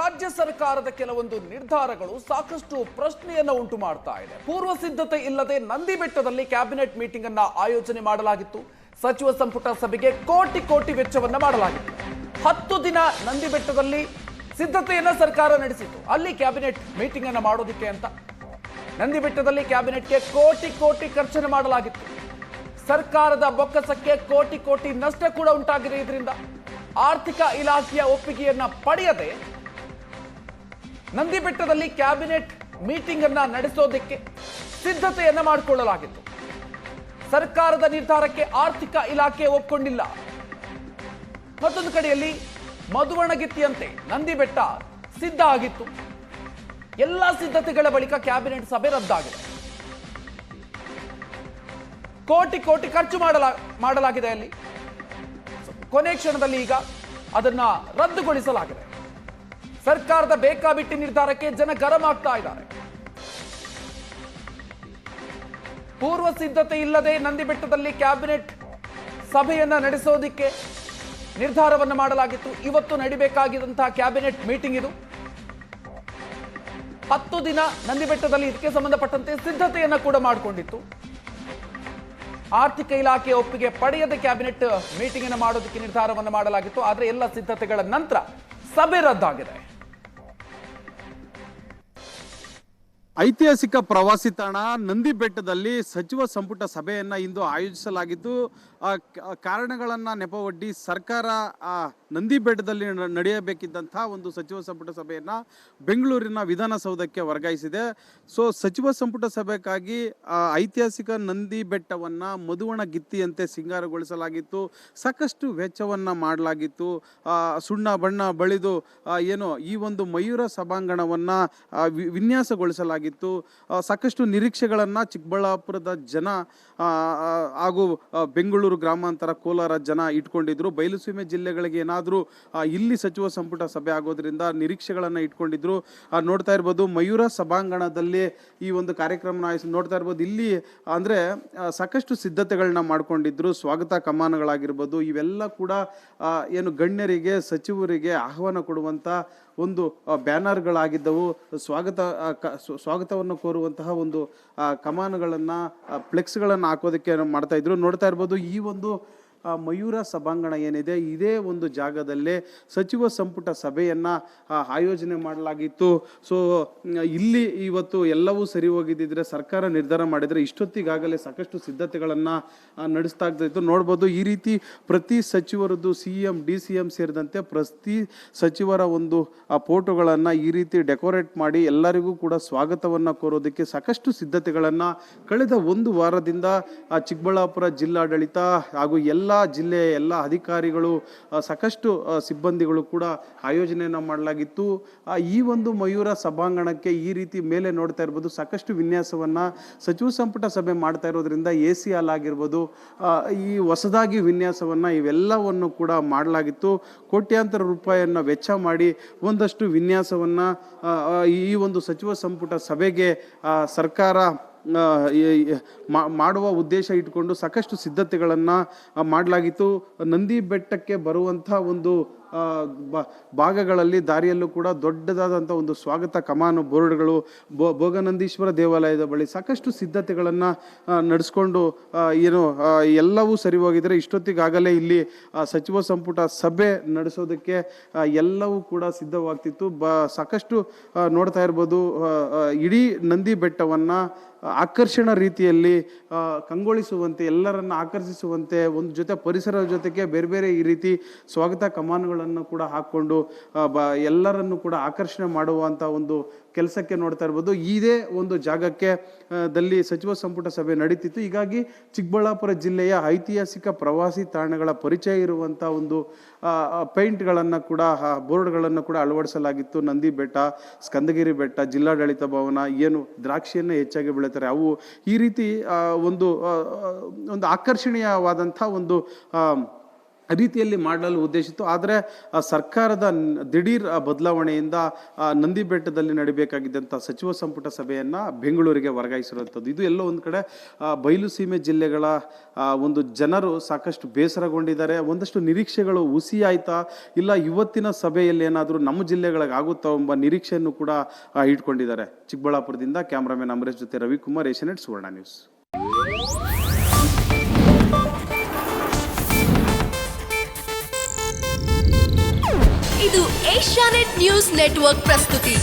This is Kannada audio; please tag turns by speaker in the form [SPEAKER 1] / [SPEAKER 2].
[SPEAKER 1] ರಾಜ್ಯ ಸರ್ಕಾರದ ಕೆಲವೊಂದು ನಿರ್ಧಾರಗಳು ಸಾಕಷ್ಟು ಪ್ರಶ್ನೆಯನ್ನು ಉಂಟು ಮಾಡ್ತಾ ಇದೆ. ಪೂರ್ವ ಸಿದ್ಧತೆ ಇಲ್ಲದೆ ನಂದಿ ಬೆಟ್ಟದಲ್ಲಿ ಕ್ಯಾಬಿನೆಟ್ ಮೀಟಿಂಗ್ ಅನ್ನ ಆಯೋಜನೆ ಮಾಡಲಾಗಿತ್ತು. ಸಚಿವ ಸಂಪುಟ ಸಭೆಗೆ ಕೋಟಿ ಕೋಟಿ ವೆಚ್ಚವನ್ನ ಮಾಡಲಾಗಿತ್ತು. 10 ದಿನ ನಂದಿ ಬೆಟ್ಟದಲ್ಲಿ ಸಿದ್ಧತೆಯನ್ನ ಸರ್ಕಾರ ನಡೆಸಿತ್ತು. ಅಲ್ಲಿ ಕ್ಯಾಬಿನೆಟ್ ಮೀಟಿಂಗ್ ಅನ್ನ ಮಾಡೋದಿಕ್ಕೆ ಅಂತ ನಂದಿ ಬೆಟ್ಟದಲ್ಲಿ ಕ್ಯಾಬಿನೆಟ್ಗೆ ಕೋಟಿ ಕೋಟಿ ಖರ್ಚನ್ನು ಮಾಡಲಾಗಿತ್ತು. ಸರ್ಕಾರದ ಬೊಕ್ಕಸಕ್ಕೆ ಕೋಟಿ ಕೋಟಿ ನಷ್ಟ ಕೂಡ ಉಂಟಾಗಿದೆ. ಇದರಿಂದ ಆರ್ಥಿಕ ಇಲಾಖೆಯ ಒಪ್ಪಿಗೆಯನ್ನ ಪಡೆಯದೆ ನಂದಿ ಬೆಟ್ಟದಲ್ಲಿ ಕ್ಯಾಬಿನೆಟ್ ಮೀಟಿಂಗ್ ಅನ್ನ ನಡೆಸೋದಕ್ಕೆ ಸಿದ್ಧತೆಯನ್ನ ಮಾಡಿಕೊಳ್ಳಲಾಗಿತ್ತು. ಸರ್ಕಾರದ ನಿರ್ಧಾರಕ್ಕೆ ಆರ್ಥಿಕ ಇಲಾಖೆ ಒಪ್ಪಿಕೊಂಡಿಲ್ಲ. ಮತ್ತೊಂದು ಕಡೆಯಲ್ಲಿ ಮಧುವಣಗಿತ್ತಿಯಂತೆ ನಂದಿ ಬೆಟ್ಟ ಸಿದ್ಧ ಆಗಿತ್ತು. ಎಲ್ಲ ಸಿದ್ಧತೆಗಳ ಬಳಿಕ ಕ್ಯಾಬಿನೆಟ್ ಸಭೆ ರದ್ದಾಗಿದೆ. ಕೋಟಿ ಕೋಟಿ ಖರ್ಚು ಮಾಡಲಾಗಿದೆ. ಅಲ್ಲಿ ಕೊನೆ ಕ್ಷಣದಲ್ಲಿ ಈಗ ಅದನ್ನ ರದ್ದುಗೊಳಿಸಲಾಗಿದೆ. ಸರ್ಕಾರದ ಬೇಕಾಬಿಟ್ಟಿ ನಿರ್ಧಾರಕ್ಕೆ ಜನ ಗರಂ ಆಗ್ತಾ ಇದ್ದಾರೆ. ಪೂರ್ವ ಸಿದ್ಧತೆ ಇಲ್ಲದೆ ನಂದಿ ಬೆಟ್ಟದಲ್ಲಿ ಕ್ಯಾಬಿನೆಟ್ ಸಭೆಯನ್ನ ನಡೆಸೋದಿಕ್ಕೆ ನಿರ್ಧಾರವನ್ನು ಮಾಡಲಾಗಿತ್ತು. ಇವತ್ತು ನಡಿಬೇಕಾಗಿದ್ದಂತಹ ಕ್ಯಾಬಿನೆಟ್ ಮೀಟಿಂಗ್ ಇದು. 10 ದಿನ ನಂದಿ ಬೆಟ್ಟದಲ್ಲಿ ಇದಕ್ಕೆ ಸಂಬಂಧಪಟ್ಟಂತೆ ಸಿದ್ಧತೆಯನ್ನ ಕೂಡ ಮಾಡಿಕೊಂಡಿತ್ತು. ಆರ್ಥಿಕ ಇಲಾಖೆ ಒಪ್ಪಿಗೆ ಪಡೆಯದೆ ಕ್ಯಾಬಿನೆಟ್ ಮೀಟಿಂಗ್ ಅನ್ನು ಮಾಡೋದಕ್ಕೆ ನಿರ್ಧಾರವನ್ನು ಮಾಡಲಾಗಿತ್ತು. ಆದರೆ ಎಲ್ಲ ಸಿದ್ಧತೆಗಳ ನಂತರ ಸಭೆ ರದ್ದಾಗಿದೆ.
[SPEAKER 2] ಐತಿಹಾಸಿಕ ಪ್ರವಾಸಿ ತಾಣ ನಂದಿ ಬೆಟ್ಟದಲ್ಲಿ ಸಚಿವ ಸಂಪುಟ ಸಭೆಯನ್ನು ಇಂದು ಆಯೋಜಿಸಲಾಗಿದ್ದು, ಕಾರಣಗಳನ್ನು ನೆಪವೊಡ್ಡಿ ಸರ್ಕಾರ ನಂದಿ ಬೆಟ್ಟದಲ್ಲಿ ನಡೆಯಬೇಕಿದ್ದಂತಹ ಒಂದು ಸಚಿವ ಸಂಪುಟ ಸಭೆಯನ್ನು ಬೆಂಗಳೂರಿನ ವಿಧಾನಸೌಧಕ್ಕೆ ವರ್ಗಾಯಿಸಿದೆ. ಸೊ ಸಚಿವ ಸಂಪುಟ ಸಭೆಗಾಗಿ ಐತಿಹಾಸಿಕ ನಂದಿ ಬೆಟ್ಟವನ್ನು ಮಧುವಣಗಿತ್ತಿಯಂತೆ ಸಿಂಗಾರಗೊಳಿಸಲಾಗಿತ್ತು. ಸಾಕಷ್ಟು ವೆಚ್ಚವನ್ನು ಮಾಡಲಾಗಿತ್ತು. ಸುಣ್ಣ ಬಣ್ಣ ಬಳಿದು ಏನು ಈ ಒಂದು ಮಯೂರ ಸಭಾಂಗಣವನ್ನು ವಿನ್ಯಾಸಗೊಳಿಸಲಾಗಿತ್ತು. ಸಾಕಷ್ಟು ನಿರೀಕ್ಷೆಗಳನ್ನು ಚಿಕ್ಕಬಳ್ಳಾಪುರದ ಜನ ಹಾಗೂ ಬೆಂಗಳೂರು ಗ್ರಾಮಾಂತರ ಕೋಲಾರ ಜನ ಇಟ್ಕೊಂಡಿದ್ರು. ಬಯಲುಸೀಮೆ ಜಿಲ್ಲೆಗಳಿಗೆ ಏನಾದರೂ ಇಲ್ಲಿ ಸಚಿವ ಸಂಪುಟ ಸಭೆ ಆಗೋದ್ರಿಂದ ನಿರೀಕ್ಷೆಗಳನ್ನು ಇಟ್ಕೊಂಡಿದ್ರು. ನೋಡ್ತಾ ಇರ್ಬೋದು, ಮಯೂರ ಸಭಾಂಗಣದಲ್ಲಿ ಈ ಒಂದು ಕಾರ್ಯಕ್ರಮ ನೋಡ್ತಾ ಇರ್ಬೋದು. ಇಲ್ಲಿ ಅಂದರೆ ಸಾಕಷ್ಟು ಸಿದ್ಧತೆಗಳನ್ನ ಮಾಡ್ಕೊಂಡಿದ್ರು. ಸ್ವಾಗತ ಕಮಾನುಗಳಾಗಿರ್ಬೋದು, ಇವೆಲ್ಲ ಕೂಡ ಏನು ಗಣ್ಯರಿಗೆ ಸಚಿವರಿಗೆ ಆಹ್ವಾನ ಕೊಡುವಂಥ ಒಂದು ಬ್ಯಾನರ್ಗಳಾಗಿದ್ದವು. ಸ್ವಾಗತವನ್ನು ಕೋರುವಂತಹ ಒಂದು ಕಮಾನುಗಳನ್ನು ಫ್ಲೆಕ್ಸ್ಗಳನ್ನು ಹಾಕೋದಕ್ಕೆ ಮಾಡ್ತಾ ಇದ್ರು. ನೋಡ್ತಾ ಇರ್ಬೋದು, ಈ ಒಂದು ಮಯೂರ ಸಭಾಂಗಣ ಏನಿದೆ, ಇದೇ ಒಂದು ಜಾಗದಲ್ಲೇ ಸಚಿವ ಸಂಪುಟ ಸಭೆಯನ್ನು ಆಯೋಜನೆ ಮಾಡಲಾಗಿತ್ತು. ಸೊ ಇಲ್ಲಿ ಇವತ್ತು ಎಲ್ಲವೂ ಸರಿ ಹೋಗಿದ್ದಿದ್ರೆ, ಸರ್ಕಾರ ನಿರ್ಧಾರ ಮಾಡಿದರೆ ಇಷ್ಟೊತ್ತಿಗಾಗಲೇ ಸಾಕಷ್ಟು ಸಿದ್ಧತೆಗಳನ್ನು ನಡೆಸ್ತಾ ಇತ್ತು. ನೋಡ್ಬೋದು, ಈ ರೀತಿ ಪ್ರತಿ ಸಚಿವರದ್ದು CM DCM ಸೇರಿದಂತೆ ಪ್ರತಿ ಸಚಿವರ ಒಂದು ಫೋಟೋಗಳನ್ನು ಈ ರೀತಿ ಡೆಕೋರೇಟ್ ಮಾಡಿ ಎಲ್ಲರಿಗೂ ಕೂಡ ಸ್ವಾಗತವನ್ನು ಕೋರೋದಕ್ಕೆ ಸಾಕಷ್ಟು ಸಿದ್ಧತೆಗಳನ್ನು ಕಳೆದ ಒಂದು ವಾರದಿಂದ ಚಿಕ್ಕಬಳ್ಳಾಪುರ ಜಿಲ್ಲಾಡಳಿತ ಹಾಗೂ ಎಲ್ಲ ಜಿಲ್ಲೆಯ ಎಲ್ಲ ಅಧಿಕಾರಿಗಳು ಸಾಕಷ್ಟು ಸಿಬ್ಬಂದಿಗಳು ಕೂಡ ಆಯೋಜನೆಯನ್ನು ಮಾಡಲಾಗಿತ್ತು. ಈ ಒಂದು ಮಯೂರ ಸಭಾಂಗಣಕ್ಕೆ ಈ ರೀತಿ ಮೇಲೆ ನೋಡ್ತಾ ಇರ್ಬೋದು, ಸಾಕಷ್ಟು ವಿನ್ಯಾಸವನ್ನು ಸಚಿವ ಸಂಪುಟ ಸಭೆ ಮಾಡ್ತಾ ಇರೋದ್ರಿಂದ AC ಹಾಲ್ ಆಗಿರ್ಬೋದು, ಈ ಹೊಸದಾಗಿ ವಿನ್ಯಾಸವನ್ನು ಇವೆಲ್ಲವನ್ನು ಕೂಡ ಮಾಡಲಾಗಿತ್ತು. ಕೋಟ್ಯಾಂತರ ರೂಪಾಯಿಯನ್ನು ವೆಚ್ಚ ಮಾಡಿ ಒಂದಷ್ಟು ವಿನ್ಯಾಸವನ್ನು ಈ ಒಂದು ಸಚಿವ ಸಂಪುಟ ಸಭೆಗೆ ಸರ್ಕಾರ ಮಾಡುವ ಉದ್ದೇಶ ಇಟ್ಕೊಂಡು ಸಾಕಷ್ಟು ಸಿದ್ಧತೆಗಳನ್ನು ಮಾಡಲಾಗಿತ್ತು. ನಂದಿ ಬೆಟ್ಟಕ್ಕೆ ಬರುವಂಥ ಒಂದು ಭಾಗಗಳಲ್ಲಿ ದಾರಿಯಲ್ಲೂ ಕೂಡ ದೊಡ್ಡದಾದಂಥ ಒಂದು ಸ್ವಾಗತ ಕಮಾನು ಬೋರ್ಡ್ಗಳು, ಭೋಗನಂದೀಶ್ವರ ದೇವಾಲಯದ ಬಳಿ ಸಾಕಷ್ಟು ಸಿದ್ಧತೆಗಳನ್ನು ನಡೆಸ್ಕೊಂಡು ಏನು ಎಲ್ಲವೂ ಸರಿ ಹೋಗಿದ್ರೆ ಇಷ್ಟೊತ್ತಿಗಾಗಲೇ ಇಲ್ಲಿ ಸಚಿವ ಸಂಪುಟ ಸಭೆ ನಡೆಸೋದಕ್ಕೆ ಎಲ್ಲವೂ ಕೂಡ ಸಿದ್ಧವಾಗ್ತಿತ್ತು. ಸಾಕಷ್ಟು ನೋಡ್ತಾ ಇರ್ಬೋದು, ಇಡೀ ನಂದಿ ಬೆಟ್ಟವನ್ನು ಆಕರ್ಷಣ ರೀತಿಯಲ್ಲಿ ಕಂಗೊಳಿಸುವಂತೆ, ಎಲ್ಲರನ್ನು ಆಕರ್ಷಿಸುವಂತೆ, ಒಂದು ಜೊತೆ ಪರಿಸರದ ಜೊತೆಗೆ ಬೇರೆ ಬೇರೆ ಈ ರೀತಿ ಸ್ವಾಗತ ಕಮಾನುಗಳನ್ನು ಕೂಡ ಹಾಕ್ಕೊಂಡು ಎಲ್ಲರನ್ನು ಕೂಡ ಆಕರ್ಷಣೆ ಮಾಡುವಂಥ ಒಂದು ಕೆಲಸಕ್ಕೆ ನೋಡ್ತಾ ಇರ್ಬೋದು. ಇದೇ ಒಂದು ಜಾಗಕ್ಕೆ ದಲ್ಲಿ ಸಚಿವ ಸಂಪುಟ ಸಭೆ ನಡೀತಿತ್ತು. ಹೀಗಾಗಿ ಚಿಕ್ಕಬಳ್ಳಾಪುರ ಜಿಲ್ಲೆಯ ಐತಿಹಾಸಿಕ ಪ್ರವಾಸಿ ತಾಣಗಳ ಪರಿಚಯ ಇರುವಂಥ ಒಂದು ಪೇಂಟ್ಗಳನ್ನು ಕೂಡ ಬೋರ್ಡ್ಗಳನ್ನು ಕೂಡ ಅಳವಡಿಸಲಾಗಿತ್ತು. ನಂದಿ ಬೆಟ್ಟ, ಸ್ಕಂದಗಿರಿ ಬೆಟ್ಟ, ಜಿಲ್ಲಾಡಳಿತ ಭವನ, ಏನು ದ್ರಾಕ್ಷಿಯನ್ನು ಹೆಚ್ಚಾಗಿ ಬೆಳೀತಾರೆ ಅವು, ಈ ರೀತಿ ಒಂದು ಆಕರ್ಷಣೀಯವಾದಂಥ ಒಂದು ರೀತಿಯಲ್ಲಿ ಮಾಡಲು ಉದ್ದೇಶಿತ್ತು. ಆದರೆ ಸರ್ಕಾರದ ದಿಢೀರ್ ಬದಲಾವಣೆಯಿಂದ ನಂದಿ ಬೆಟ್ಟದಲ್ಲಿ ನಡೀಬೇಕಾಗಿದ್ದಂಥ ಸಚಿವ ಸಂಪುಟ ಸಭೆಯನ್ನು ಬೆಂಗಳೂರಿಗೆ ವರ್ಗಾಯಿಸಿರುವಂಥದ್ದು. ಇದು ಎಲ್ಲೋ ಒಂದು ಕಡೆ ಬಯಲು ಸೀಮೆ ಜಿಲ್ಲೆಗಳ ಒಂದು ಜನರು ಸಾಕಷ್ಟು ಬೇಸರಗೊಂಡಿದ್ದಾರೆ. ಒಂದಷ್ಟು ನಿರೀಕ್ಷೆಗಳು ಹುಸಿಯಾಯ್ತಾ, ಇಲ್ಲ ಇವತ್ತಿನ ಸಭೆಯಲ್ಲಿ ಏನಾದರೂ ನಮ್ಮ ಜಿಲ್ಲೆಗಳಿಗೆ ಆಗುತ್ತಾ ಎಂಬ ನಿರೀಕ್ಷೆಯನ್ನು ಕೂಡ ಇಟ್ಕೊಂಡಿದ್ದಾರೆ. ಚಿಕ್ಕಬಳ್ಳಾಪುರದಿಂದ ಕ್ಯಾಮ್ರಾಮನ್ ಅಮರೇಶ್ ಜೊತೆ ರವಿಕುಮಾರ್, ಏಷ್ಯಾನೆಟ್ ಸುವರ್ಣ ನ್ಯೂಸ್.
[SPEAKER 3] ಇದು ಏಷ್ಯಾನೆಟ್ ನ್ಯೂಸ್ ನೆಟ್ವರ್ಕ್ ಪ್ರಸ್ತುತಿ.